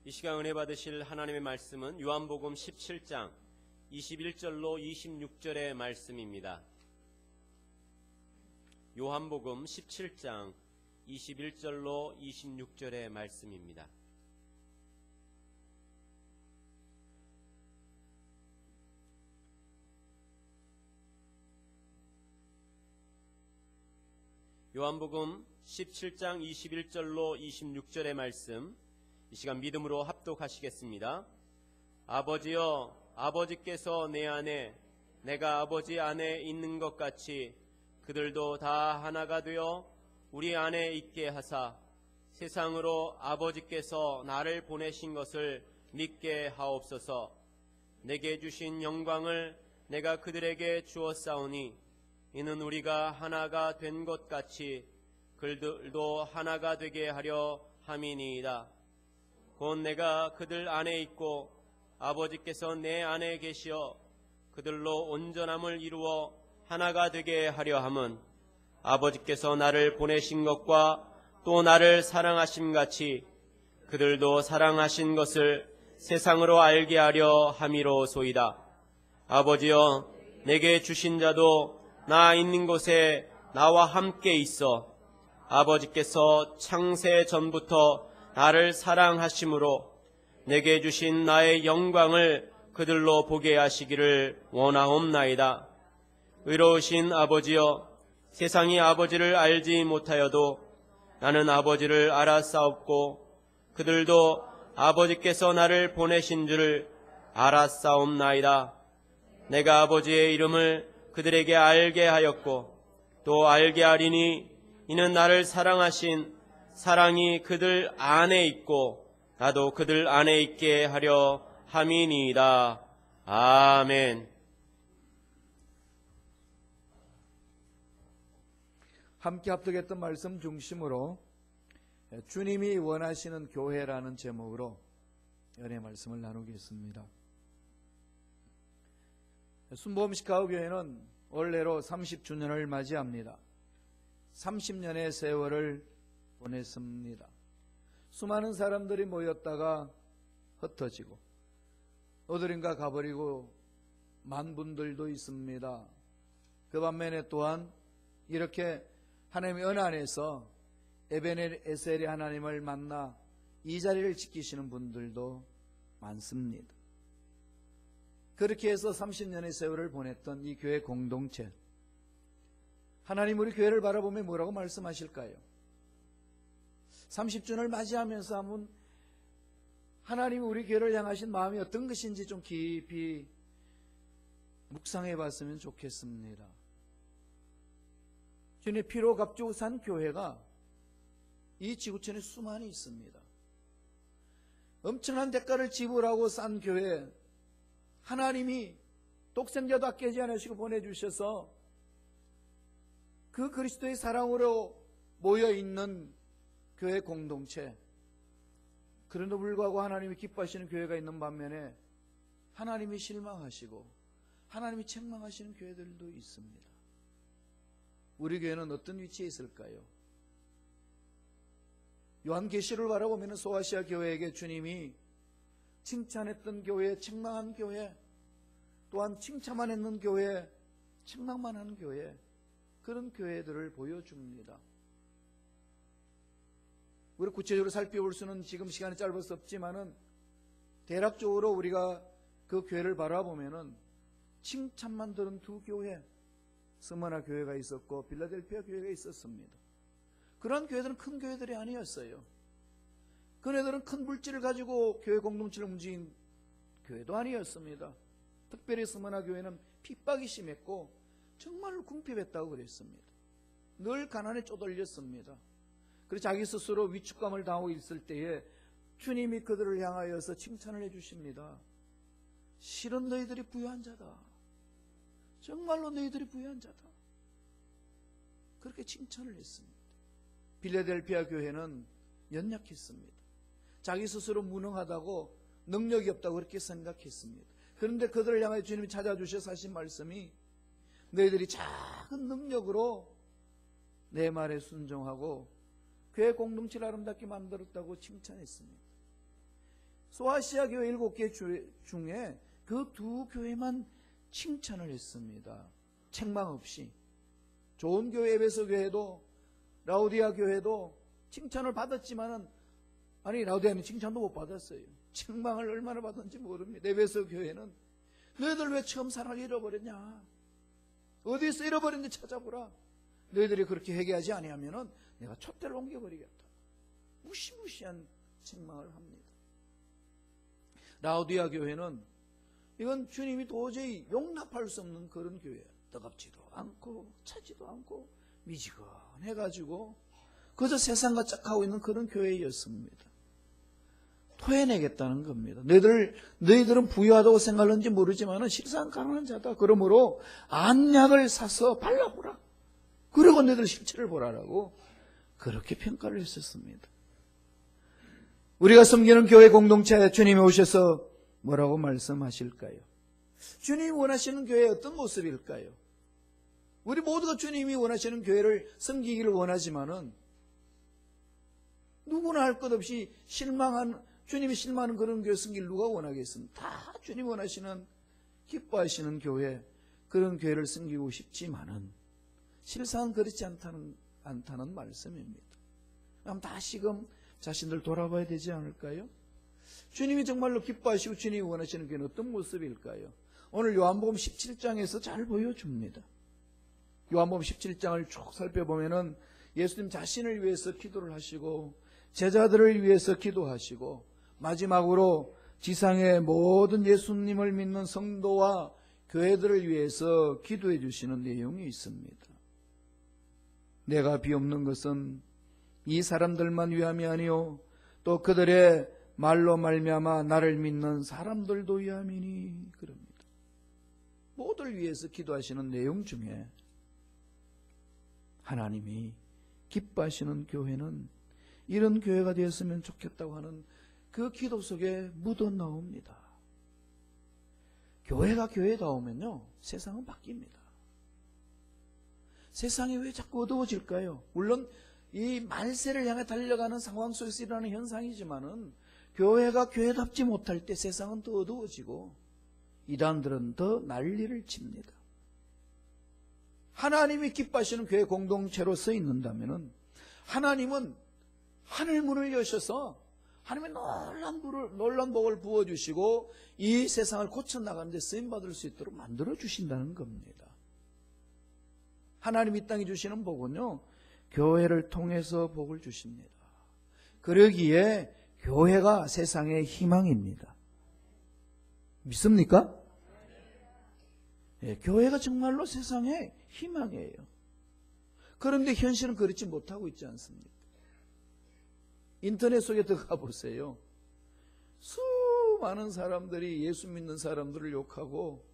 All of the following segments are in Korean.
이 시간 은혜 받으실 하나님의 말씀은 요한복음 17장 21절로 26절의 말씀입니다. 요한복음 17장 21절로 26절의 말씀입니다. 요한복음 17장 21절로 26절의 말씀, 이 시간 믿음으로 합독하시겠습니다. 아버지여, 아버지께서 내 안에, 내가 아버지 안에 있는 것 같이 그들도 다 하나가 되어 우리 안에 있게 하사 세상으로 아버지께서 나를 보내신 것을 믿게 하옵소서. 내게 주신 영광을 내가 그들에게 주었사오니 이는 우리가 하나가 된 것 같이 그들도 하나가 되게 하려 함이니이다. 곧 내가 그들 안에 있고 아버지께서 내 안에 계시어 그들로 온전함을 이루어 하나가 되게 하려 함은 아버지께서 나를 보내신 것과 또 나를 사랑하심 같이 그들도 사랑하신 것을 세상으로 알게 하려 함이로소이다. 아버지여, 내게 주신 자도 나 있는 곳에 나와 함께 있어 아버지께서 창세 전부터 나를 사랑하심으로 내게 주신 나의 영광을 그들로 보게 하시기를 원하옵나이다. 의로우신 아버지여, 세상이 아버지를 알지 못하여도 나는 아버지를 알았사옵고 그들도 아버지께서 나를 보내신 줄을 알았사옵나이다. 내가 아버지의 이름을 그들에게 알게 하였고 또 알게 하리니 이는 나를 사랑하신 사랑이 그들 안에 있고 나도 그들 안에 있게 하려 함이니이다. 아멘. 함께 합독했던 말씀 중심으로 주님이 원하시는 교회라는 제목으로 연애 말씀을 나누겠습니다. 순복음 시카고교회는 올해로 30주년을 맞이합니다. 30년의 세월을 보냈습니다. 수많은 사람들이 모였다가 흩어지고 어디론가 가버리고 만 분들도 있습니다. 그 반면에 또한 이렇게 하나님의 은혜 안에서 에베네셀의 하나님을 만나 이 자리를 지키시는 분들도 많습니다. 그렇게 해서 30년의 세월을 보냈던 이 교회 공동체, 하나님 우리 교회를 바라보며 뭐라고 말씀하실까요? 30주년을 맞이하면서 한번 하나님이 우리 교회를 향하신 마음이 어떤 것인지 좀 깊이 묵상해 봤으면 좋겠습니다. 주님의 피로 값주고 산 교회가 이 지구촌에 수많이 있습니다. 엄청난 대가를 지불하고 싼 교회, 하나님이 독생자도 아끼지 않으시고 보내주셔서 그 그리스도의 사랑으로 모여있는 교회 공동체, 그런데도 불구하고 하나님이 기뻐하시는 교회가 있는 반면에 하나님이 실망하시고 하나님이 책망하시는 교회들도 있습니다. 우리 교회는 어떤 위치에 있을까요? 요한계시를 바라보면 소아시아 교회에게 주님이 칭찬했던 교회, 책망한 교회, 또한 칭찬만 했는 교회, 책망만 하는 교회, 그런 교회들을 보여줍니다. 우리 구체적으로 살펴볼 수는 지금 시간이 짧아서 없지만은 대략적으로 우리가 그 교회를 바라보면은 칭찬만 들은 두 교회, 스무나 교회가 있었고 빌라델피아 교회가 있었습니다. 그런 교회들은 큰 교회들이 아니었어요. 그네들은 큰 물질을 가지고 교회 공동체를 움직인 교회도 아니었습니다. 특별히 스무나 교회는 핍박이 심했고 정말로 궁핍했다고 그랬습니다. 늘 가난에 쪼들렸습니다. 그래서 자기 스스로 위축감을 당하고 있을 때에 주님이 그들을 향하여서 칭찬을 해주십니다. 실은 너희들이 부유한 자다. 정말로 너희들이 부유한 자다. 그렇게 칭찬을 했습니다. 빌라델피아 교회는 연약했습니다. 자기 스스로 무능하다고 능력이 없다고 그렇게 생각했습니다. 그런데 그들을 향하여 주님이 찾아주셔서 하신 말씀이 너희들이 작은 능력으로 내 말에 순종하고 교회 공동체를 아름답게 만들었다고 칭찬했습니다. 소아시아 교회 7개 중에 그 2교회만 칭찬을 했습니다. 책망 없이. 좋은 교회 에베소 교회도 라우디아 교회도 칭찬을 받았지만은 아니 라우디아는 칭찬도 못 받았어요. 책망을 얼마나 받았는지 모릅니다. 에베소 교회는 너희들 왜 처음 사랑을 잃어버렸냐? 어디서 잃어버렸는지 찾아보라. 너희들이 그렇게 회개하지 아니하면은 내가 촛대를 옮겨버리겠다. 무시무시한 책망을 합니다. 라우디아 교회는 이건 주님이 도저히 용납할 수 없는 그런 교회예요. 뜨겁지도 않고 차지도 않고 미지근해가지고 그저 세상과 짝하고 있는 그런 교회였습니다. 토해내겠다는 겁니다. 너희들은 부유하다고 생각하는지 모르지만 실상 가난한 자다. 그러므로 안약을 사서 발라보라. 그리고 너희들 실체를 보라라고 그렇게 평가를 했었습니다. 우리가 섬기는 교회 공동체에 주님이 오셔서 뭐라고 말씀하실까요? 주님이 원하시는 교회의 어떤 모습일까요? 우리 모두가 주님이 원하시는 교회를 섬기기를 원하지만은 누구나 할 것 없이 주님이 실망하는 그런 교회 섬기를 누가 원하겠습니까? 다 주님 원하시는 기뻐하시는 교회, 그런 교회를 섬기고 싶지만은 실상은 그렇지 않다는 말씀입니다. 그럼 다시금 자신들 돌아봐야 되지 않을까요? 주님이 정말로 기뻐하시고 주님이 원하시는 교회는 어떤 모습일까요? 오늘 요한복음 17장에서 잘 보여줍니다. 요한복음 17장을 쭉 살펴보면은 예수님 자신을 위해서 기도를 하시고 제자들을 위해서 기도하시고 마지막으로 지상의 모든 예수님을 믿는 성도와 교회들을 위해서 기도해 주시는 내용이 있습니다. 내가 비옵는 것은 이 사람들만 위함이 아니요 또 그들의 말로 말미암아 나를 믿는 사람들도 위함이니 그럽니다. 모두를 위해서 기도하시는 내용 중에 하나님이 기뻐하시는 교회는 이런 교회가 되었으면 좋겠다고 하는 그 기도 속에 묻어나옵니다. 교회가 교회다우면요 세상은 바뀝니다. 세상이 왜 자꾸 어두워질까요? 물론 이 말세를 향해 달려가는 상황 속에서 일어나는 현상이지만은 교회가 교회답지 못할 때 세상은 더 어두워지고 이단들은 더 난리를 칩니다. 하나님이 기뻐하시는 교회 공동체로 서 있는다면은 하나님은 하늘 문을 여셔서 하나님의 놀란 복을 부어주시고 이 세상을 고쳐나가는 데 쓰임받을 수 있도록 만들어주신다는 겁니다. 하나님이 이 땅에 주시는 복은요 교회를 통해서 복을 주십니다. 그러기에 교회가 세상의 희망입니다. 믿습니까? 네, 교회가 정말로 세상의 희망이에요. 그런데 현실은 그렇지 못하고 있지 않습니까? 인터넷 속에 들어가 보세요. 수많은 사람들이 예수 믿는 사람들을 욕하고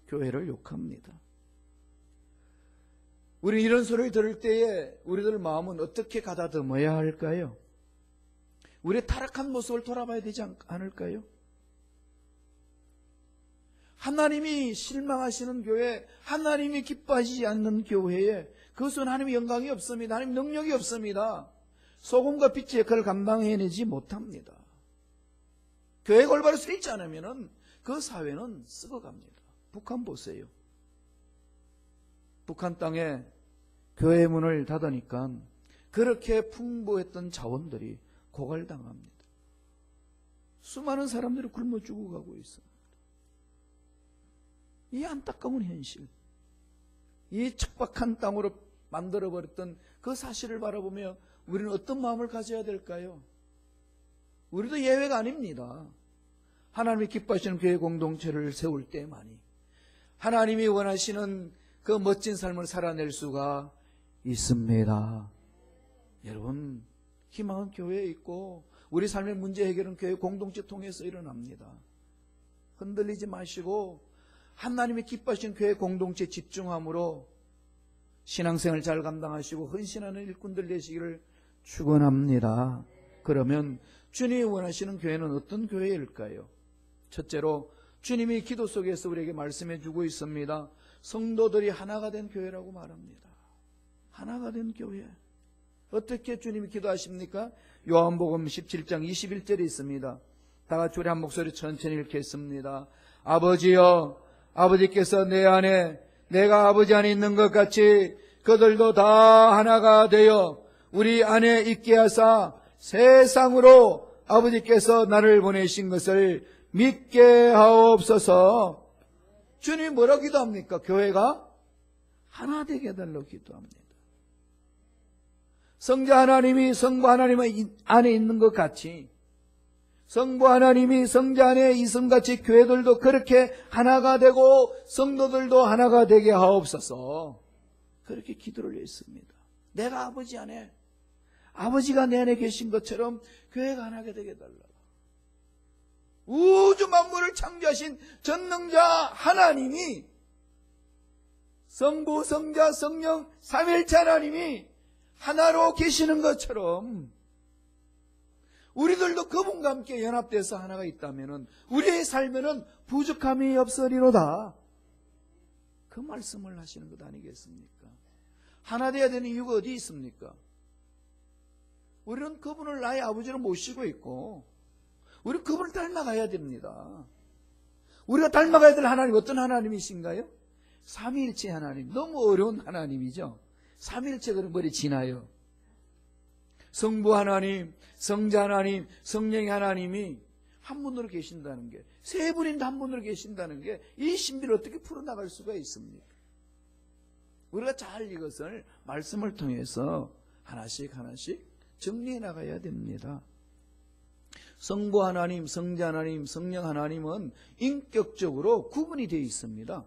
교회를 욕합니다. 우리 이런 소리를 들을 때에 우리들 마음은 어떻게 가다듬어야 할까요? 우리의 타락한 모습을 돌아봐야 되지 않을까요? 하나님이 실망하시는 교회, 하나님이 기뻐하시지 않는 교회에 그것은 하나님의 영광이 없습니다. 하나님의 능력이 없습니다. 소금과 빛의 역할을 감당해내지 못합니다. 교회가 올바로 서 있지 않으면 그 사회는 썩어갑니다. 북한 보세요. 북한 땅에 교회 문을 닫으니까 그렇게 풍부했던 자원들이 고갈당합니다. 수많은 사람들이 굶어 죽어가고 있습니다. 이 안타까운 현실, 이 척박한 땅으로 만들어버렸던 그 사실을 바라보며 우리는 어떤 마음을 가져야 될까요? 우리도 예외가 아닙니다. 하나님이 기뻐하시는 교회 공동체를 세울 때만이 하나님이 원하시는 그 멋진 삶을 살아낼 수가 있습니다. 여러분, 희망은 교회에 있고 우리 삶의 문제 해결은 교회 공동체 통해서 일어납니다. 흔들리지 마시고 하나님이 기뻐하시는 교회 공동체에 집중함으로 신앙생활 잘 감당하시고 헌신하는 일꾼들 되시기를 축원합니다. 그러면 주님이 원하시는 교회는 어떤 교회일까요? 첫째로 주님이 기도 속에서 우리에게 말씀해 주고 있습니다. 성도들이 하나가 된 교회라고 말합니다. 하나가 된 교회. 어떻게 주님이 기도하십니까? 요한복음 17장 21절에 있습니다. 다 같이 우리 한 목소리 천천히 읽겠습니다. 아버지여, 아버지께서 내 안에 내가 아버지 안에 있는 것 같이 그들도 다 하나가 되어 우리 안에 있게 하사 세상으로 아버지께서 나를 보내신 것을 믿게 하옵소서. 주님 뭐라고 기도합니까? 교회가 하나 되게 해달라고 기도합니다. 성자 하나님이 성부 하나님 안에 있는 것 같이 성부 하나님이 성자 안에 있음같이 교회들도 그렇게 하나가 되고 성도들도 하나가 되게 하옵소서. 그렇게 기도를 했습니다. 내가 아버지 안에, 아버지가 내 안에 계신 것처럼 교회가 하나가 되게 해달라. 우주 만물을 창조하신 전능자 하나님이, 성부, 성자, 성령, 삼위일체 하나님이 하나로 계시는 것처럼 우리들도 그분과 함께 연합돼서 하나가 있다면 우리의 삶에는 부족함이 없으리로다. 그 말씀을 하시는 것 아니겠습니까? 하나 되어야 되는 이유가 어디 있습니까? 우리는 그분을 나의 아버지로 모시고 있고 우리 그분을 닮아가야 됩니다. 우리가 닮아가야 될 하나님 어떤 하나님이신가요? 삼위일체 하나님. 너무 어려운 하나님이죠. 삼위일체 그런 머리 지나요. 성부 하나님, 성자 하나님, 성령의 하나님이 한 분으로 계신다는 게, 세 분인데 한 분으로 계신다는 게 이 신비를 어떻게 풀어나갈 수가 있습니까? 우리가 잘 이것을 말씀을 통해서 하나씩 하나씩 정리해 나가야 됩니다. 성부 하나님, 성자 하나님, 성령 하나님은 인격적으로 구분이 되어 있습니다.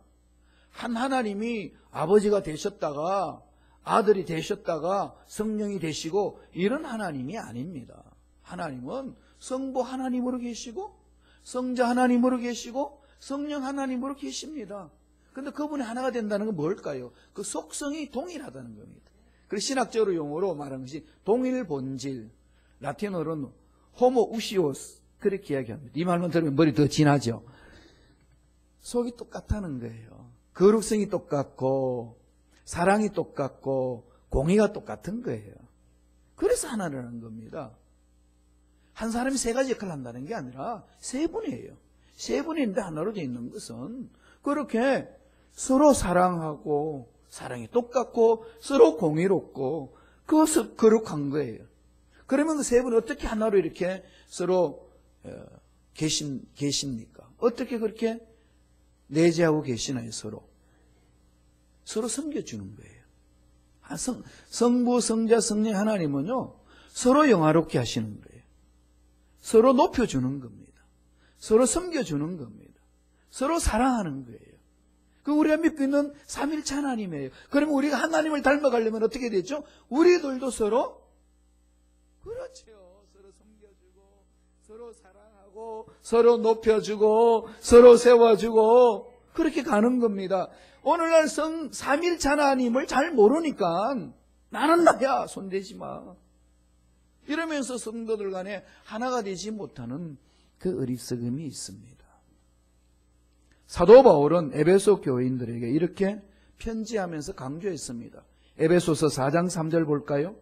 한 하나님이 아버지가 되셨다가 아들이 되셨다가 성령이 되시고 이런 하나님이 아닙니다. 하나님은 성부 하나님으로 계시고 성자 하나님으로 계시고 성령 하나님으로 계십니다. 그런데 그분이 하나가 된다는 건 뭘까요? 그 속성이 동일하다는 겁니다. 그래서 신학적으로 용어로 말하는 것이 동일 본질, 라틴어로는 호모 우시오스 그렇게 이야기합니다. 이 말만 들으면 머리 더 진하죠. 속이 똑같다는 거예요. 거룩성이 똑같고 사랑이 똑같고 공의가 똑같은 거예요. 그래서 하나라는 겁니다. 한 사람이 세 가지 역할을 한다는 게 아니라 세 분이에요. 세 분인데 하나로 되어 있는 것은 그렇게 서로 사랑하고 사랑이 똑같고 서로 공의롭고 그것을 거룩한 거예요. 그러면 그 세 분이 어떻게 하나로 이렇게 서로 계십니까? 어떻게 그렇게 내재하고 계시나요? 서로 섬겨주는 거예요. 성부, 성자, 성령 하나님은요, 서로 영화롭게 하시는 거예요. 서로 높여주는 겁니다. 서로 섬겨주는 겁니다. 서로 사랑하는 거예요. 그 우리가 믿고 있는 삼일체 하나님이에요. 그러면 우리가 하나님을 닮아가려면 어떻게 되죠? 우리들도 서로, 그렇죠. 서로 섬겨주고, 서로 사랑하고, 서로 높여주고, 서로 세워주고, 그렇게 가는 겁니다. 오늘날 삼일체 하나님을 잘 모르니까 나는 나야 손대지 마 이러면서 성도들 간에 하나가 되지 못하는 그 어리석음이 있습니다. 사도 바울은 에베소 교인들에게 이렇게 편지하면서 강조했습니다. 에베소서 4장 3절 볼까요?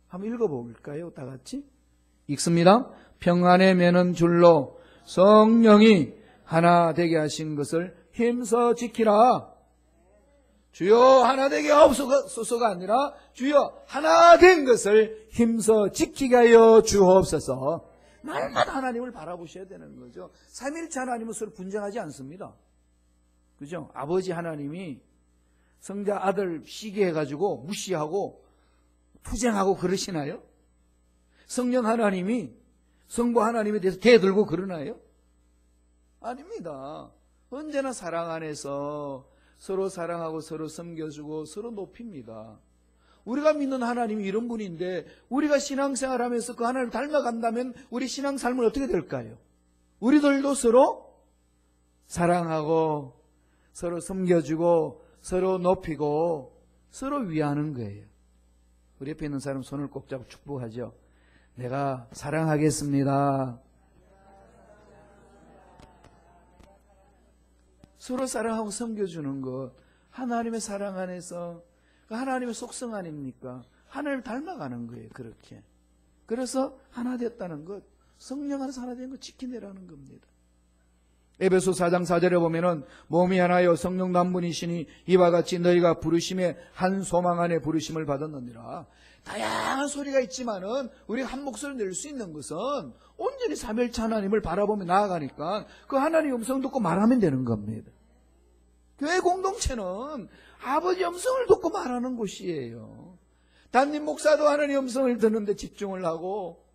한번 읽어볼까요? 다 같이 읽습니다. 평안에 매는 줄로 성령이 하나 되게 하신 것을 힘써 지키라. 주여 하나 되게 하옵소서가 아니라 주여 하나 된 것을 힘써 지키게 하여 주옵소서. 날마다 하나님을 바라보셔야 되는 거죠. 삼일체 하나님은 서로 분쟁하지 않습니다. 그죠? 아버지 하나님이 성자 아들 시기해가지고 무시하고 투쟁하고 그러시나요? 성령 하나님이 성부 하나님에 대해서 대들고 그러나요? 아닙니다. 언제나 사랑 안에서 서로 사랑하고 서로 섬겨주고 서로 높입니다. 우리가 믿는 하나님이 이런 분인데 우리가 신앙생활하면서 그 하나님을 닮아간다면 우리 신앙 삶은 어떻게 될까요? 우리들도 서로 사랑하고 서로 섬겨주고 서로 높이고 서로 위하는 거예요. 우리 옆에 있는 사람 손을 꼭 잡고 축복하죠. 내가 사랑하겠습니다. 서로 사랑하고 섬겨주는 것, 하나님의 사랑 안에서 하나님의 속성 아닙니까? 하나님을 닮아가는 거예요. 그렇게. 그래서 하나 됐다는 것, 성령 안에서 하나 되는 거 지키내라는 겁니다. 에베소 4장 4절에 보면은 몸이 하나여 성령도 한 분이시니 이와 같이 너희가 부르심의 한 소망 안에 부르심을 받았느니라. 다양한 소리가 있지만은 우리가 한 목소리를 낼 수 있는 것은 온전히 삼위일체 하나님을 바라보며 나아가니까 그 하나님의 음성을 듣고 말하면 되는 겁니다. 교회 공동체는 아버지 음성을 듣고 말하는 곳이에요. 담임 목사도 하나님의 음성을 듣는데 집중을 하고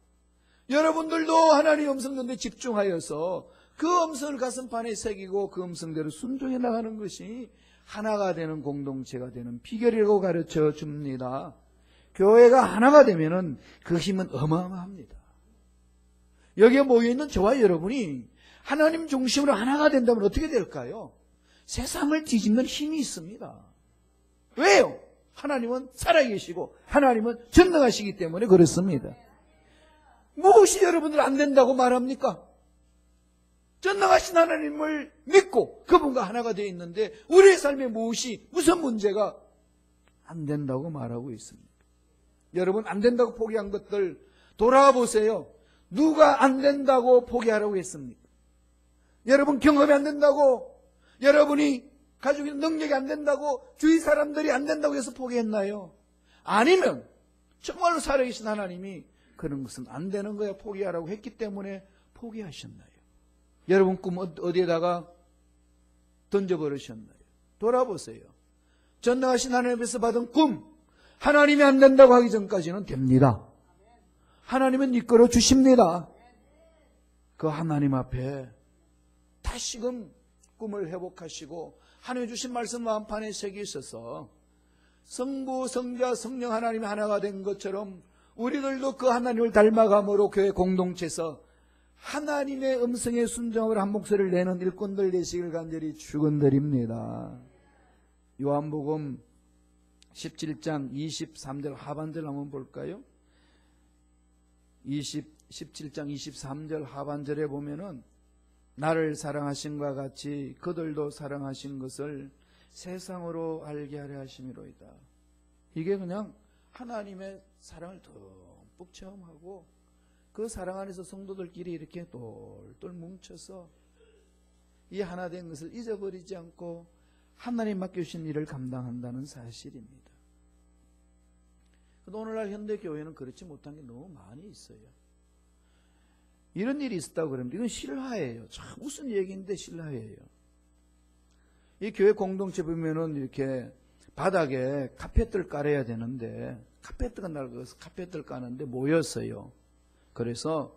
여러분들도 하나님의 음성 듣는데 집중하여서 그 음성을 가슴판에 새기고 그 음성대로 순종해 나가는 것이 하나가 되는 공동체가 되는 비결이라고 가르쳐 줍니다. 교회가 하나가 되면은 그 힘은 어마어마합니다. 여기에 모여있는 저와 여러분이 하나님 중심으로 하나가 된다면 어떻게 될까요? 세상을 뒤집는 힘이 있습니다. 왜요? 하나님은 살아계시고 하나님은 전능하시기 때문에 그렇습니다. 무엇이 여러분들 안 된다고 말합니까? 전능하신 하나님을 믿고 그분과 하나가 되어 있는데 우리의 삶에 무슨 문제가 안 된다고 말하고 있습니다. 여러분 안 된다고 포기한 것들 돌아보세요. 누가 안 된다고 포기하라고 했습니까? 여러분 경험이 안 된다고, 여러분이 가지고 있는 능력이 안 된다고, 주위 사람들이 안 된다고 해서 포기했나요? 아니면 정말로 살아계신 하나님이 그런 것은 안 되는 거야 포기하라고 했기 때문에 포기하셨나요? 여러분 꿈 어디에다가 던져버리셨나요? 돌아보세요. 전능하신 하나님께서 받은 꿈, 하나님이 안 된다고 하기 전까지는 됩니다. 하나님은 이끌어 주십니다. 그 하나님 앞에 다시금 꿈을 회복하시고 하나님 주신 말씀 마음판에 새겨 있어서 성부, 성자, 성령 하나님이 하나가 된 것처럼 우리들도 그 하나님을 닮아감으로 교회 공동체에서 하나님의 음성에 순종을 한 목소리를 내는 일꾼들 되시길 간절히 축원드립니다. 요한복음 17장 23절 하반절 한번 볼까요? 17장 23절 하반절에 보면은 나를 사랑하신과 같이 그들도 사랑하신 것을 세상으로 알게 하려 하심이로이다. 이게 그냥 하나님의 사랑을 듬뿍 체험하고 그 사랑 안에서 성도들끼리 이렇게 똘똘 뭉쳐서 이 하나 된 것을 잊어버리지 않고 하나님 맡겨주신 일을 감당한다는 사실입니다. 그런데 오늘날 현대교회는 그렇지 못한 게 너무 많이 있어요. 이런 일이 있었다고 그러면 이건 실화예요. 참 무슨 얘기인데 실화예요. 이 교회 공동체 보면은 이렇게 바닥에 카펫을 깔아야 되는데 카펫가 낡아서 카펫을 까는데 모였어요. 그래서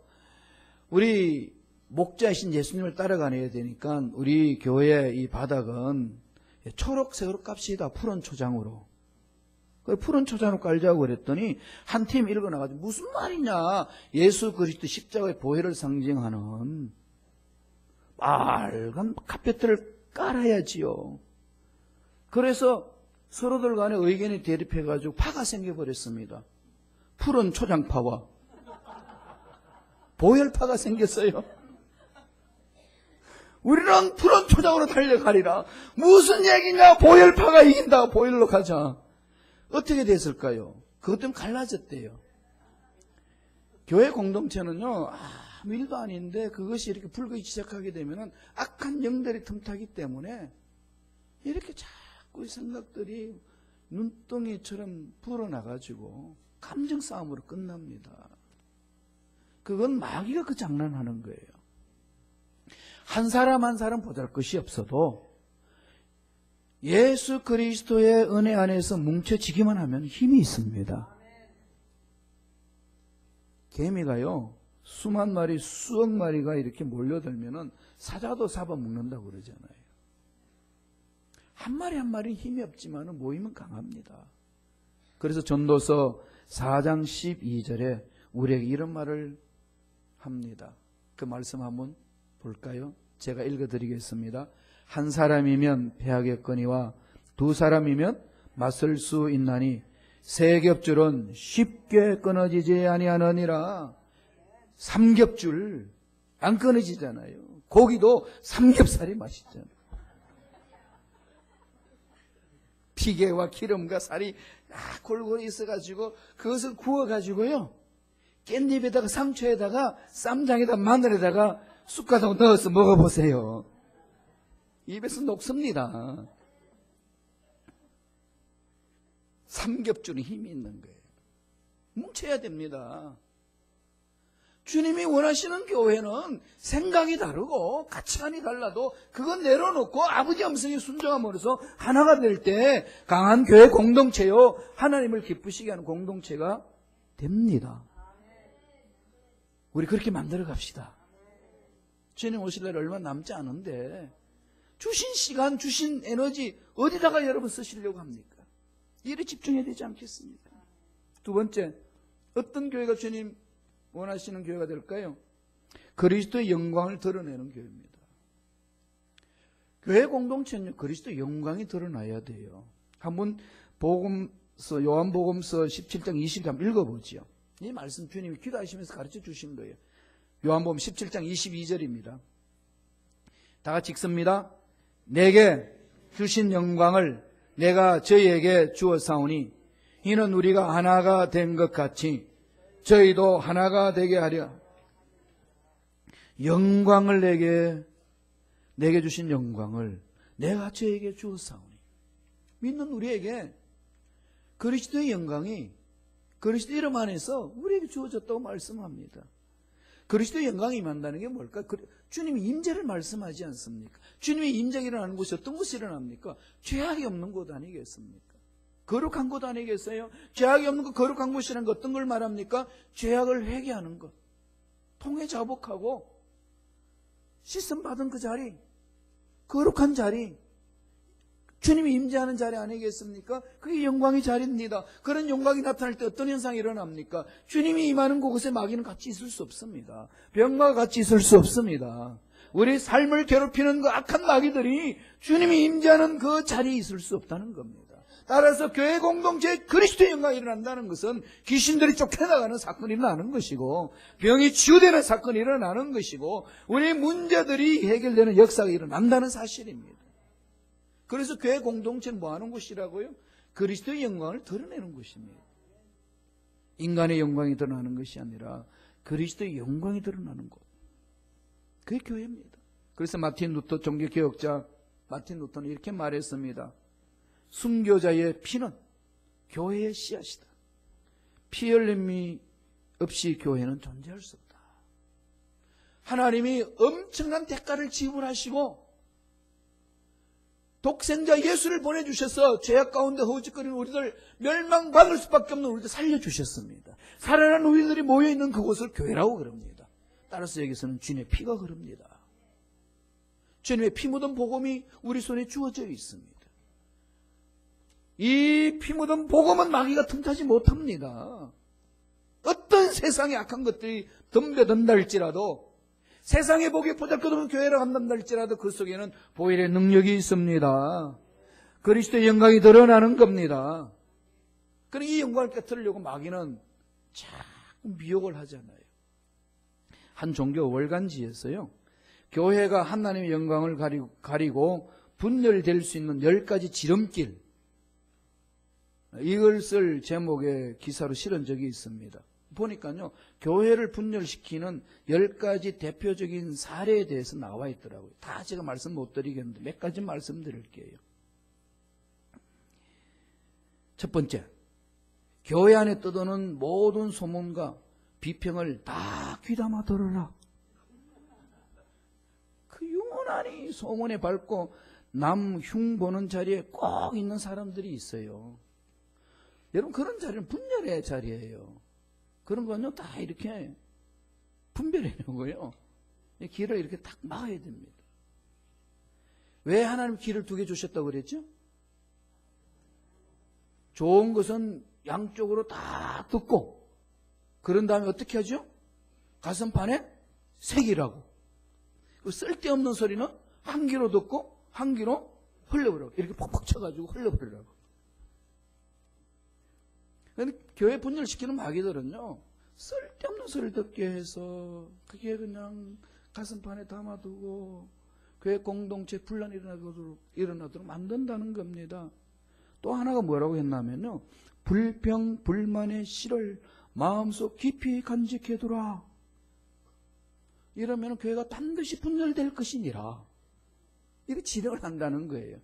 우리 목자이신 예수님을 따라가야 되니까 우리 교회 이 바닥은 초록색으로 깝시다. 푸른 초장으로. 푸른 초장으로 깔자고 그랬더니 한 팀 읽어나가지고 무슨 말이냐. 예수 그리스도 십자가의 보혈을 상징하는 빨간 카펫을 깔아야지요. 그래서 서로들 간에 의견이 대립해가지고 파가 생겨버렸습니다. 푸른 초장파와 보혈파가 생겼어요. 우리는 푸른 초장으로 달려가리라. 무슨 얘기냐. 보혈파가 이긴다. 보혈로 가자. 어떻게 됐을까요? 그것 때문에 갈라졌대요. 교회 공동체는요, 아무 일도 아닌데 그것이 이렇게 불거지기 시작하게 되면 악한 영들이 틈타기 때문에 이렇게 자꾸 생각들이 눈덩이처럼 불어나가지고 감정 싸움으로 끝납니다. 그건 마귀가 그 장난하는 거예요. 한 사람 한 사람 보잘것이 없어도 예수 그리스도의 은혜 안에서 뭉쳐지기만 하면 힘이 있습니다. 개미가요, 수만 마리, 수억 마리가 이렇게 몰려들면은 사자도 잡아먹는다고 그러잖아요. 한 마리 한 마리는 힘이 없지만 모이면 강합니다. 그래서 전도서 4장 12절에 우리에게 이런 말을 합니다. 그 말씀 한번 볼까요? 제가 읽어드리겠습니다. 한 사람이면 패하겠거니와 두 사람이면 맞설 수 있나니 세 겹줄은 쉽게 끊어지지 아니하느니라. 삼겹줄 안 끊어지잖아요. 고기도 삼겹살이 맛있잖아요. 피개와 기름과 살이 골고루 있어가지고 그것을 구워가지고요 깻잎에다가 상추에다가 쌈장에다 마늘에다가 쑥갓하고 넣어서 먹어보세요. 입에서 녹습니다. 삼겹줄이 힘이 있는 거예요. 뭉쳐야 됩니다. 주님이 원하시는 교회는 생각이 다르고 가치관이 달라도 그건 내려놓고 아버지 음성에 순종함으로써 하나가 될 때 강한 교회 공동체요, 하나님을 기쁘시게 하는 공동체가 됩니다. 우리 그렇게 만들어 갑시다. 주님 오실 날 얼마 남지 않은데 주신 시간, 주신 에너지 어디다가 여러분 쓰시려고 합니까? 일에 집중해야 되지 않겠습니까? 두 번째, 어떤 교회가 주님 원하시는 교회가 될까요? 그리스도의 영광을 드러내는 교회입니다. 교회 공동체는요, 그리스도의 영광이 드러나야 돼요. 한번 복음서, 요한복음서 17장 20절 한번 읽어보죠. 이 말씀 주님이 기도하시면서 가르쳐 주신 거예요. 요한복음 17장 22절입니다. 다 같이 읽습니다. 내게 주신 영광을 내가 저희에게 주었사오니 이는 우리가 하나가 된 것 같이 저희도 하나가 되게 하려. 영광을 내게 주신 영광을 내가 저에게 주었사오니. 믿는 우리에게 그리스도의 영광이 그리스도 이름 안에서 우리에게 주어졌다고 말씀합니다. 그리스도의 영광이 임한다는 게 뭘까? 주님이 임재를 말씀하지 않습니까? 주님의 임재가 일어나는 곳이 어떤 곳이 일어납니까? 죄악이 없는 곳 아니겠습니까? 거룩한 곳 아니겠어요? 죄악이 없는 것, 거룩한 곳이라는 것 어떤 걸 말합니까? 죄악을 회개하는 것, 통회 자복하고 씻음 받은 그 자리, 거룩한 자리, 주님이 임재하는 자리 아니겠습니까? 그게 영광의 자리입니다. 그런 영광이 나타날 때 어떤 현상이 일어납니까? 주님이 임하는 곳에 마귀는 같이 있을 수 없습니다. 병과 같이 있을 수 없습니다. 우리 삶을 괴롭히는 그 악한 마귀들이 주님이 임재하는 그 자리에 있을 수 없다는 겁니다. 따라서 교회 공동체에 그리스도의 영광이 일어난다는 것은 귀신들이 쫓겨나가는 사건이 일어나는 것이고 병이 치유되는 사건이 일어나는 것이고 우리 문제들이 해결되는 역사가 일어난다는 사실입니다. 그래서 교회 공동체는 뭐 하는 곳이라고요? 그리스도의 영광을 드러내는 곳입니다. 인간의 영광이 드러나는 것이 아니라 그리스도의 영광이 드러나는 곳. 그게 교회입니다. 그래서 마틴 루터 종교개혁자 마틴 루터는 이렇게 말했습니다. 순교자의 피는 교회의 씨앗이다. 피 흘림이 없이 교회는 존재할 수 없다. 하나님이 엄청난 대가를 지불하시고 독생자 예수를 보내주셔서 죄악 가운데 허우적거리는 우리들 멸망받을 수밖에 없는 우리들 살려주셨습니다. 살아난 우리들이 모여있는 그곳을 교회라고 그럽니다. 따라서 여기서는 주님의 피가 흐릅니다. 주님의 피 묻은 복음이 우리 손에 주어져 있습니다. 이 피 묻은 복음은 마귀가 틈타지 못합니다. 어떤 세상의 악한 것들이 덤벼든다 할지라도 세상의 복이 보잘것없는 교회를 한단다 할지라도 그 속에는 보혈의 능력이 있습니다. 그리스도의 영광이 드러나는 겁니다. 그러니 이 영광을 깨뜨리려고 마귀는 자꾸 미혹을 하잖아요. 한 종교 월간지에서요, 교회가 하나님의 영광을 가리고 분열될 수 있는 10가지 지름길, 이걸 쓸 제목의 기사로 실은 적이 있습니다. 보니까요, 교회를 분열시키는 10가지 대표적인 사례에 대해서 나와 있더라고요. 다 제가 말씀 못 드리겠는데 몇 가지 말씀드릴게요. 첫 번째, 교회 안에 떠도는 모든 소문과 비평을 다 귀담아 들어라. 그 유난히 소문에 밟고 남 흉 보는 자리에 꼭 있는 사람들이 있어요. 여러분, 그런 자리는 분열의 자리예요. 그런 거는요, 다 이렇게 분별하려고요. 길을 이렇게 딱 막아야 됩니다. 왜 하나님 길을 2개 주셨다고 그랬죠? 좋은 것은 양쪽으로 다 듣고, 그런 다음에 어떻게 하죠? 가슴판에 새기라고. 쓸데없는 소리는 한 귀로 듣고, 한 귀로 흘려버리라고. 이렇게 퍽퍽 쳐가지고 흘려버리라고. 근데 교회 분열시키는 마귀들은요, 쓸데없는 소리를 듣게 해서 그게 그냥 가슴판에 담아두고 교회 공동체 분란이 일어나도록 만든다는 겁니다. 또 하나가 뭐라고 했냐면요, 불평, 불만의 씨를 마음속 깊이 간직해두라. 이러면 교회가 반드시 분열될 것이니라. 이렇게 지령을 한다는 거예요.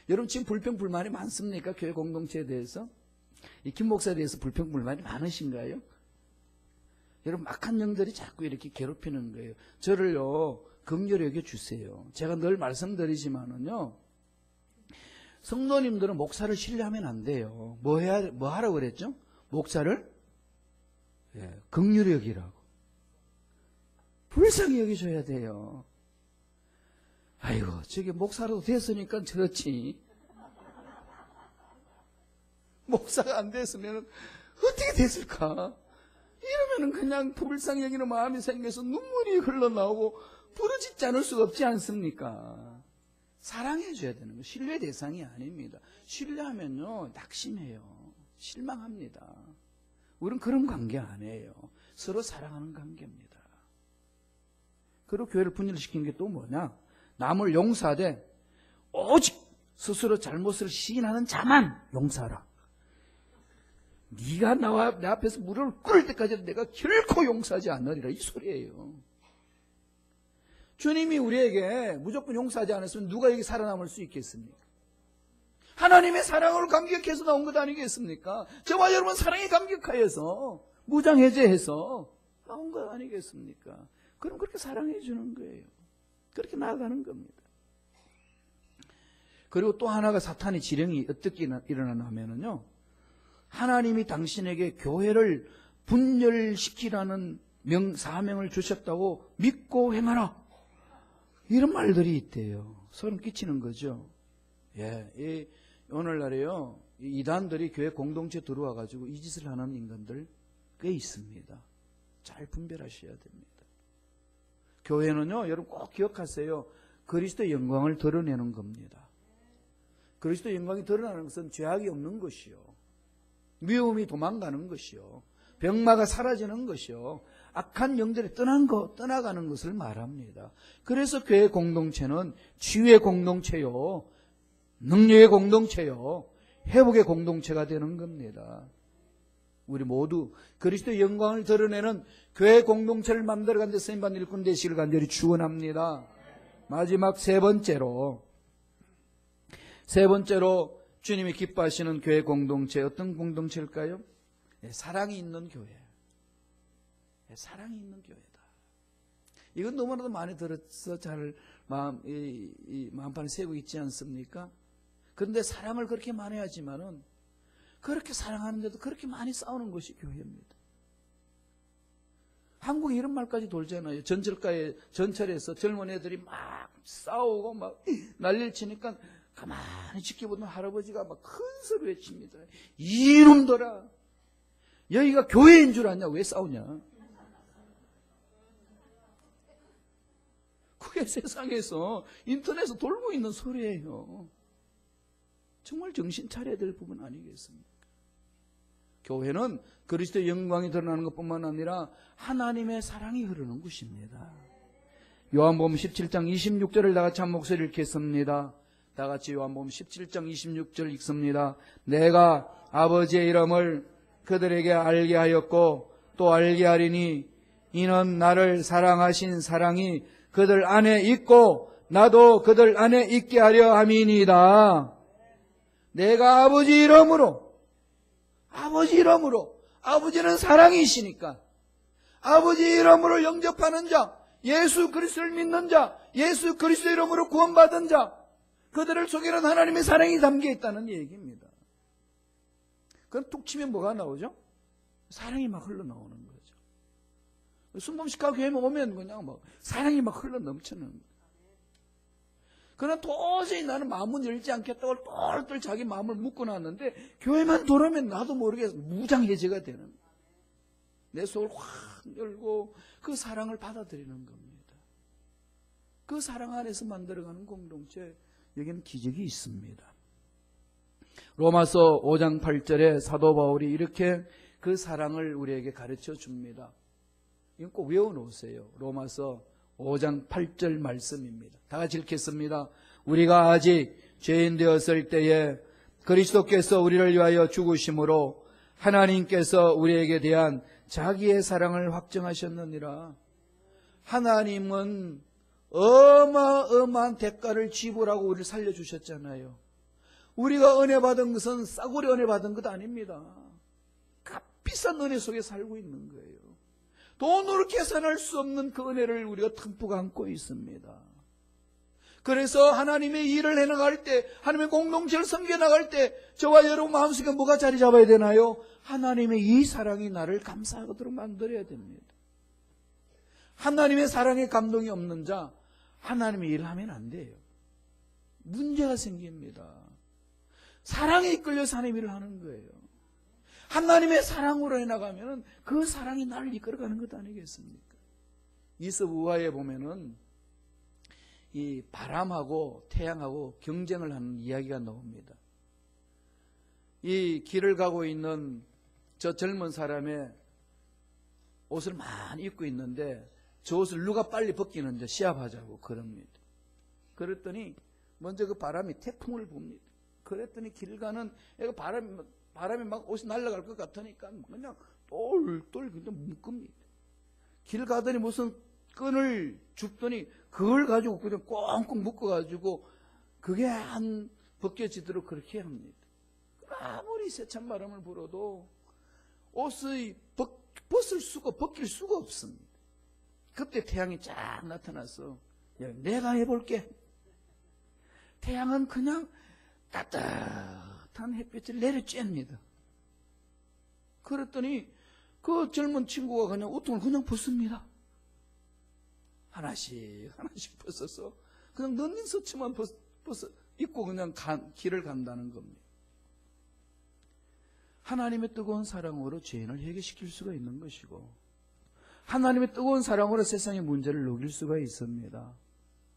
여러분 지금 불평불만이 많습니까? 교회 공동체에 대해서? 이 김 목사에 대해서 불평불만이 많으신가요? 여러분 악한 영들이 자꾸 이렇게 괴롭히는 거예요. 저를요 긍휼히 여겨주세요. 제가 늘 말씀드리지만은요, 성도님들은 목사를 신뢰하면 안 돼요. 뭐 하라고 그랬죠? 목사를 긍휼히 여기라고. 불쌍히 여겨줘야 돼요. 아이고, 저게 목사라도 됐으니까 그렇지. 목사가 안 됐으면 어떻게 됐을까? 이러면은 그냥 불쌍히 여기는 마음이 생겨서 눈물이 흘러나오고 부르짖지 않을 수가 없지 않습니까? 사랑해줘야 되는 거예요. 신뢰 대상이 아닙니다. 신뢰하면요, 낙심해요. 실망합니다. 우리는 그런 관계 아니에요. 서로 사랑하는 관계입니다. 그리고 교회를 분열시킨 게 또 뭐냐? 남을 용서하되 오직 스스로 잘못을 시인하는 자만 용서하라. 네가 내 앞에서 무릎을 꿇을 때까지 내가 결코 용서하지 않으리라, 이 소리예요. 주님이 우리에게 무조건 용서하지 않았으면 누가 여기 살아남을 수 있겠습니까? 하나님의 사랑으로 감격해서 나온 것 아니겠습니까? 저와 여러분 사랑에 감격하여서 무장해제해서 나온 것 아니겠습니까? 그럼 그렇게 사랑해 주는 거예요. 그렇게 나아가는 겁니다. 그리고 또 하나가 사탄의 지령이 어떻게 일어나냐 하면은요, 하나님이 당신에게 교회를 분열시키라는 사명을 주셨다고 믿고 행하라, 이런 말들이 있대요. 소름 끼치는 거죠. 예, 오늘날에요, 이 이단들이 교회 공동체 들어와 가지고 이 짓을 하는 인간들 꽤 있습니다. 잘 분별하셔야 됩니다. 교회는요, 여러분 꼭 기억하세요. 그리스도의 영광을 드러내는 겁니다. 그리스도의 영광이 드러나는 것은 죄악이 없는 것이요, 미움이 도망가는 것이요, 병마가 사라지는 것이요, 악한 영들이 떠나가는 것을 말합니다. 그래서 교회 공동체는 치유의 공동체요, 능력의 공동체요, 회복의 공동체가 되는 겁니다. 우리 모두 그리스도의 영광을 드러내는 교회 공동체를 만들어가는 데 쓰임받는 일꾼 되시기를 간절히 축원합니다. 마지막 세 번째로 주님이 기뻐하시는 교회 공동체, 어떤 공동체일까요? 사랑이 있는 교회. 사랑이 있는 교회다. 이건 너무나도 많이 들어서 잘 마음판에 세우고 있지 않습니까? 그런데 사랑을 그렇게 많이 하지만은 그렇게 사랑하는데도 그렇게 많이 싸우는 것이 교회입니다. 한국에 이런 말까지 돌잖아요. 전철에서 젊은 애들이 막 싸우고 막 난리를 치니까 가만히 지켜보던 할아버지가 막 큰 소리 외칩니다. 이놈들아, 여기가 교회인 줄 아냐? 왜 싸우냐? 그게 세상에서 인터넷에서 돌고 있는 소리예요. 정말 정신 차려야 될 부분 아니겠습니까? 교회는 그리스도의 영광이 드러나는 것뿐만 아니라 하나님의 사랑이 흐르는 곳입니다. 요한복음 17장 26절을 다 같이 한 목소리를 읽겠습니다. 다 같이 요한복음 17장 26절 읽습니다. 내가 아버지의 이름을 그들에게 알게 하였고 또 알게 하리니 이는 나를 사랑하신 사랑이 그들 안에 있고 나도 그들 안에 있게 하려 함이니이다. 내가 아버지 이름으로, 아버지는 사랑이시니까 아버지 이름으로 영접하는 자, 예수 그리스도를 믿는 자, 예수 그리스도 이름으로 구원받은 자, 그들을 속에는 하나님의 사랑이 담겨 있다는 얘기입니다. 그럼 툭 치면 뭐가 나오죠? 사랑이 막 흘러나오는 거죠. 순범식과 교회에 오면 그냥 막 사랑이 막 흘러넘치는 거예요. 그러나 도저히 나는 마음을 열지 않겠다고 똘똘 자기 마음을 묶어놨는데 교회만 돌아오면 나도 모르게 무장해제가 되는 거예요. 내 속을 확 열고 그 사랑을 받아들이는 겁니다. 그 사랑 안에서 만들어가는 공동체, 여기는 기적이 있습니다. 로마서 5장 8절에 사도 바울이 이렇게 그 사랑을 우리에게 가르쳐 줍니다. 이건 꼭 외워놓으세요. 로마서 5장 8절 말씀입니다. 다 같이 읽겠습니다. 우리가 아직 죄인 되었을 때에 그리스도께서 우리를 위하여 죽으심으로 하나님께서 우리에게 대한 자기의 사랑을 확정하셨느니라. 하나님은 어마어마한 대가를 지불하고 우리를 살려주셨잖아요. 우리가 은혜 받은 것은 싸구려 은혜 받은 것 아닙니다. 값비싼 은혜 속에 살고 있는 거예요. 돈으로 계산할 수 없는 그 은혜를 우리가 듬뿍 안고 있습니다. 그래서 하나님의 일을 해나갈 때, 하나님의 공동체를 섬겨나갈 때 저와 여러분 마음속에 뭐가 자리 잡아야 되나요? 하나님의 이 사랑이 나를 감사하도록 만들어야 됩니다. 하나님의 사랑에 감동이 없는 자, 하나님의 일을 하면 안 돼요. 문제가 생깁니다. 사랑에 이끌려서 하나님의 일을 하는 거예요. 하나님의 사랑으로 해나가면 그 사랑이 나를 이끌어가는 것 아니겠습니까? 이섭 우화에 보면은 이 바람하고 태양하고 경쟁을 하는 이야기가 나옵니다. 이 길을 가고 있는 저 젊은 사람의 옷을 많이 입고 있는데 저 옷을 누가 빨리 벗기는지 시합하자고 그럽니다. 그랬더니 먼저 그 바람이 태풍을 봅니다. 그랬더니 길 가는 애가 바람이 막 옷이 날아갈 것 같으니까 그냥 똘똘 그냥 묶습니다. 길 가더니 무슨 끈을 줍더니 그걸 가지고 그냥 꽁꽁 묶어가지고 그게 안 벗겨지도록 그렇게 합니다. 아무리 세찬 바람을 불어도 옷을 벗길 수가 없습니다. 그때 태양이 쫙 나타나서 내가 해볼게. 태양은 그냥 따뜻한 햇빛을 내려쬐입니다. 그랬더니 그 젊은 친구가 그냥 옷통을 그냥 벗습니다. 하나씩 벗어서 그냥 런닝 서치만 벗어 입고 그냥 길을 간다는 겁니다. 하나님의 뜨거운 사랑으로 죄인을 해결시킬 수가 있는 것이고 하나님의 뜨거운 사랑으로 세상의 문제를 녹일 수가 있습니다.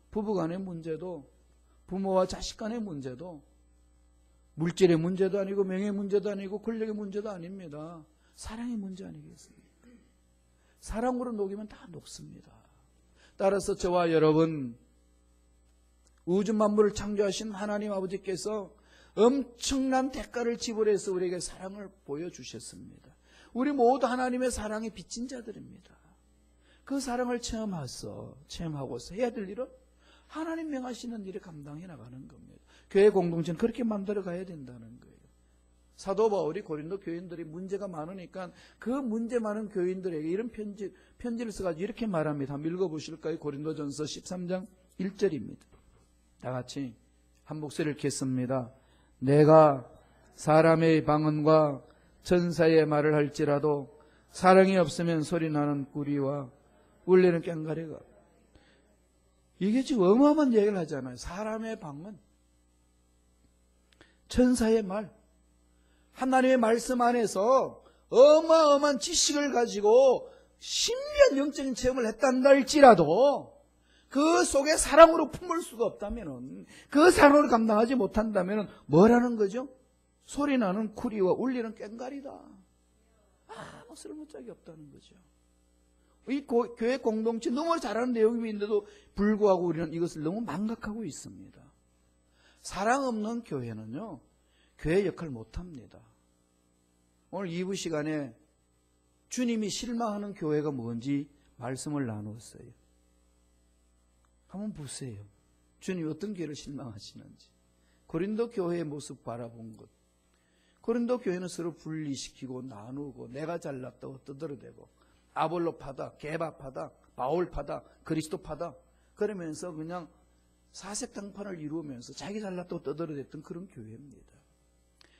부부간의 문제도 부모와 자식 간의 문제도 물질의 문제도 아니고 명예의 문제도 아니고 권력의 문제도 아닙니다. 사랑의 문제 아니겠습니까? 사랑으로 녹이면 다 녹습니다. 따라서 저와 여러분 우주 만물을 창조하신 하나님 아버지께서 엄청난 대가를 지불해서 우리에게 사랑을 보여주셨습니다. 우리 모두 하나님의 사랑에 빚진 자들입니다. 그 사랑을 체험하고서 해야 될 일은 하나님 명하시는 일을 감당해 나가는 겁니다. 교회 공동체는 그렇게 만들어 가야 된다는 거예요. 사도 바울이 고린도 교인들이 문제가 많으니까 그 문제 많은 교인들에게 이런 편지를 써가지고 이렇게 말합니다. 한번 읽어보실까요? 고린도전서 13장 1절입니다. 다 같이 한 목소리를 겠습니다. 내가 사람의 방언과 천사의 말을 할지라도 사랑이 없으면 소리나는 구리와 울리는 꽹과리가. 이게 지금 어마어마한 얘기를 하잖아요. 사람의 방언, 천사의 말, 하나님의 말씀 안에서 어마어마한 지식을 가지고 신비한 영적인 체험을 했단다 할지라도 그 속에 사랑으로 품을 수가 없다면, 그 사랑으로 감당하지 못한다면 뭐라는 거죠? 소리나는 구리와 울리는 꽹과리다. 아무 쓸모짝이 없다는 거죠. 이 교회 공동체 너무 잘하는 내용인데도 불구하고 우리는 이것을 너무 망각하고 있습니다. 사랑 없는 교회는요, 교회 역할 못합니다. 오늘 2부 시간에 주님이 실망하는 교회가 뭔지 말씀을 나누었어요. 한번 보세요. 주님이 어떤 교회를 실망하시는지. 고린도 교회의 모습 바라본 것. 고린도 교회는 서로 분리시키고 나누고 내가 잘났다고 떠들어대고 아볼로파다, 게바파다, 바울파다, 그리스도파다 그러면서 그냥 사색당판을 이루면서 자기 잘났다고 떠들어댔던 그런 교회입니다.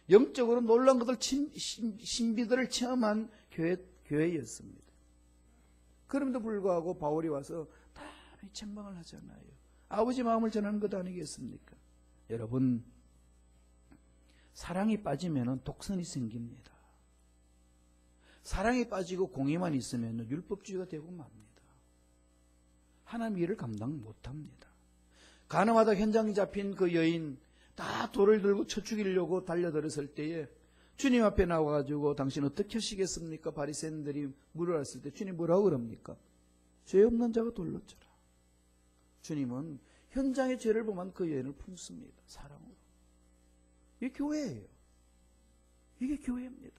영적으로 놀라운 것들, 신비들을 체험한 교회였습니다. 그럼에도 불구하고 바울이 와서 다 책망을 하잖아요. 아버지 마음을 전하는 것 아니겠습니까? 여러분, 사랑이 빠지면 독선이 생깁니다. 사랑이 빠지고 공의만 있으면 율법주의가 되고 맙니다. 하나님 일을 감당 못합니다. 가늠하다 현장에 잡힌 그 여인 다 돌을 들고 쳐 죽이려고 달려들었을 때에 주님 앞에 나와가지고 당신 어떻게 하시겠습니까? 바리새인들이 물어봤을 때 주님 뭐라고 그럽니까? 죄 없는 자가 돌로 쳐라. 주님은 현장의 죄를 범한 그 여인을 품습니다. 사랑으로. 이게 교회예요. 이게 교회입니다.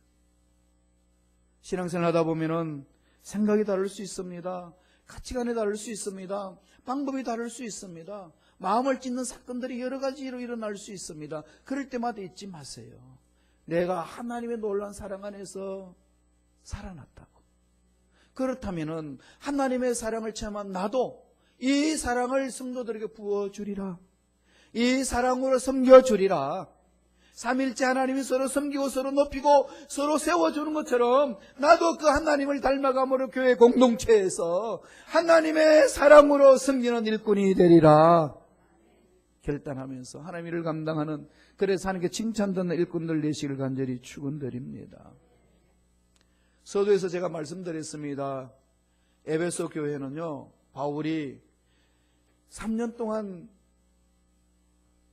신앙생활 하다 보면은 생각이 다를 수 있습니다. 가치관이 다를 수 있습니다. 방법이 다를 수 있습니다. 마음을 찢는 사건들이 여러 가지로 일어날 수 있습니다. 그럴 때마다 잊지 마세요. 내가 하나님의 놀라운 사랑 안에서 살아났다고. 그렇다면은 하나님의 사랑을 체험한 나도 이 사랑을 성도들에게 부어주리라. 이 사랑으로 섬겨주리라. 삼일째 하나님이 서로 섬기고 서로 높이고 서로 세워주는 것처럼 나도 그 하나님을 닮아감으로 교회 공동체에서 하나님의 사랑으로 섬기는 일꾼이 되리라 결단하면서 하나님 일을 감당하는, 그래서 하나님께 칭찬받는 일꾼들 되시길 간절히 축원드립니다. 서두에서 제가 말씀드렸습니다. 에베소 교회는요, 바울이 3년 동안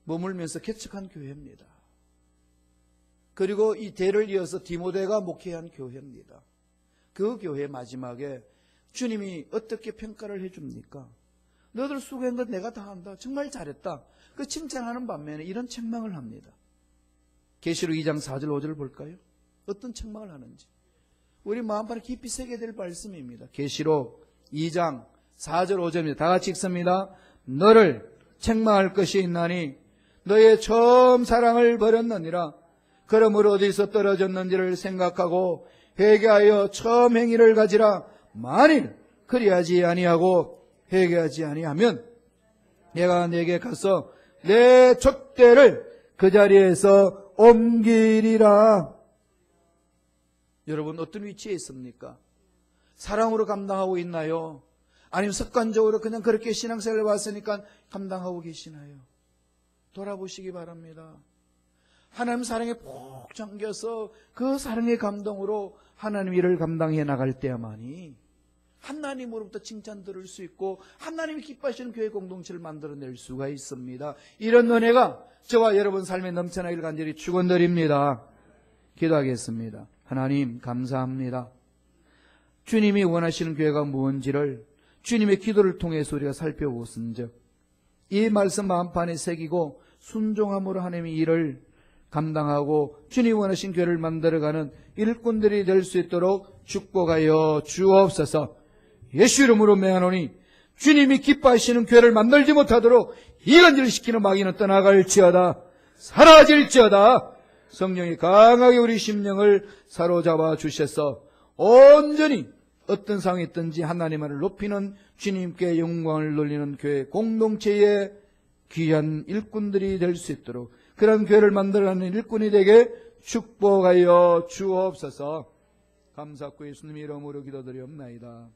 머물면서 개척한 교회입니다. 그리고 이 대를 이어서 디모데가 목회한 교회입니다. 그 교회 마지막에 주님이 어떻게 평가를 해줍니까? 너들 수고한 건 내가 다 한다. 정말 잘했다. 그 칭찬하는 반면에 이런 책망을 합니다. 계시록 2장 4절 5절을 볼까요? 어떤 책망을 하는지. 우리 마음판에 깊이 새겨야 될 말씀입니다. 계시록 2장 4절 5절입니다. 다 같이 읽습니다. 너를 책망할 것이 있나니 너의 처음 사랑을 버렸느니라. 그러므로 어디서 떨어졌는지를 생각하고 회개하여 처음 행위를 가지라. 만일 그리하지 아니하고 회개하지 아니하면 내가 네게 가서 내 촛대를 그 자리에서 옮기리라. 여러분 어떤 위치에 있습니까? 사랑으로 감당하고 있나요? 아니면 습관적으로 그냥 그렇게 신앙생활을 왔으니까 감당하고 계시나요? 돌아보시기 바랍니다. 하나님 사랑에 푹 잠겨서 그 사랑의 감동으로 하나님 일을 감당해 나갈 때야만이 하나님으로부터 칭찬 들을 수 있고 하나님이 기뻐하시는 교회 공동체를 만들어낼 수가 있습니다. 이런 은혜가 저와 여러분 삶에 넘쳐나길 간절히 축원드립니다. 기도하겠습니다. 하나님 감사합니다. 주님이 원하시는 교회가 무엇인지를 주님의 기도를 통해서 우리가 살펴보은즉 이 말씀 마음판에 새기고 순종함으로 하나님의 일을 감당하고 주님 원하신 교회를 만들어가는 일꾼들이 될 수 있도록 축복하여 주옵소서. 예수 이름으로 명하노니 주님이 기뻐하시는 교회를 만들지 못하도록 이간질을 시키는 마귀는 떠나갈지어다. 사라질지어다. 성령이 강하게 우리 심령을 사로잡아 주셔서 온전히 어떤 상황이 있든지 하나님을 높이는 주님께 영광을 돌리는 교회 공동체의 귀한 일꾼들이 될 수 있도록 그런 교회를 만들어가는 일꾼이 되게 축복하여 주옵소서. 감사하고 예수님 이름으로 기도드리옵나이다.